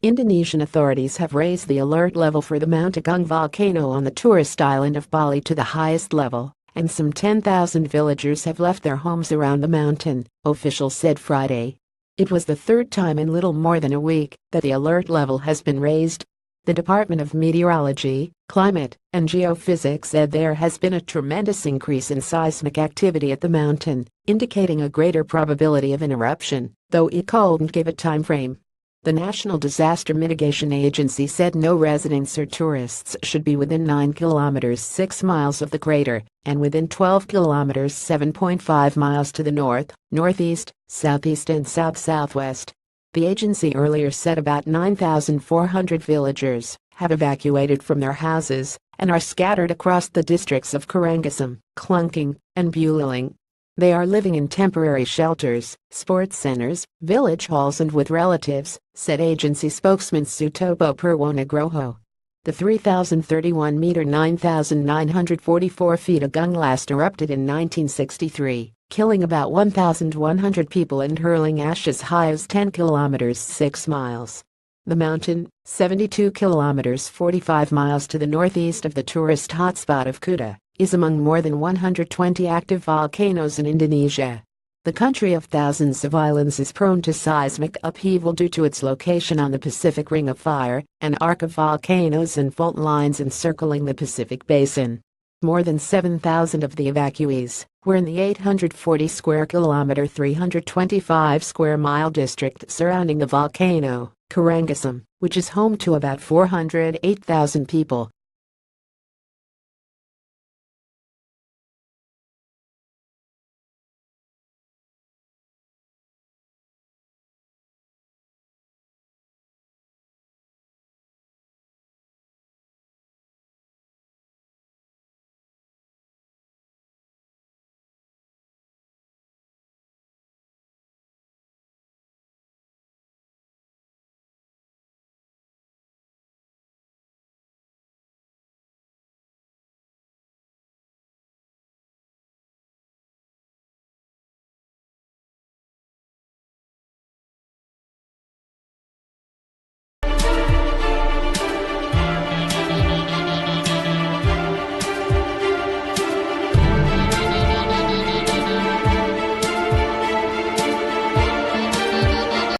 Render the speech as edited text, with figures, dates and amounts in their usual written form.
Indonesian authorities have raised the alert level for the Mount Agung volcano on the tourist island of Bali to the highest level, and some 10,000 villagers have left their homes around the mountain, officials said Friday. It was the third time in little more than a week that the alert level has been raised. The Department of Meteorology, Climate, and Geophysics said there has been a tremendous increase in seismic activity at the mountain, indicating a greater probability of an eruption, though it couldn't give a time frame. The National Disaster Mitigation Agency said no residents or tourists should be within 9 kilometers 6 miles of the crater, and within 12 kilometers 7.5 miles to the north, northeast, southeast and south-southwest. The agency earlier said about 9,400 villagers have evacuated from their houses and are scattered across the districts of Karangasem, Klungkung, and Buleleng. They are living in temporary shelters, sports centers, village halls and with relatives, said agency spokesman Sutopo Purwonugroho. The 3,031-meter 9,944 feet Agung last erupted in 1963, killing about 1,100 people and hurling ash as high as 10 kilometers 6 miles. The mountain, 72 kilometers 45 miles to the northeast of the tourist hotspot of Kuta, is among more than 120 active volcanoes in Indonesia. The country of thousands of islands is prone to seismic upheaval due to its location on the Pacific Ring of Fire, an arc of volcanoes and fault lines encircling the Pacific Basin. More than 7,000 of the evacuees were in the 840 square kilometer 325 square mile district surrounding the volcano, Karangasem, which is home to about 408,000 people.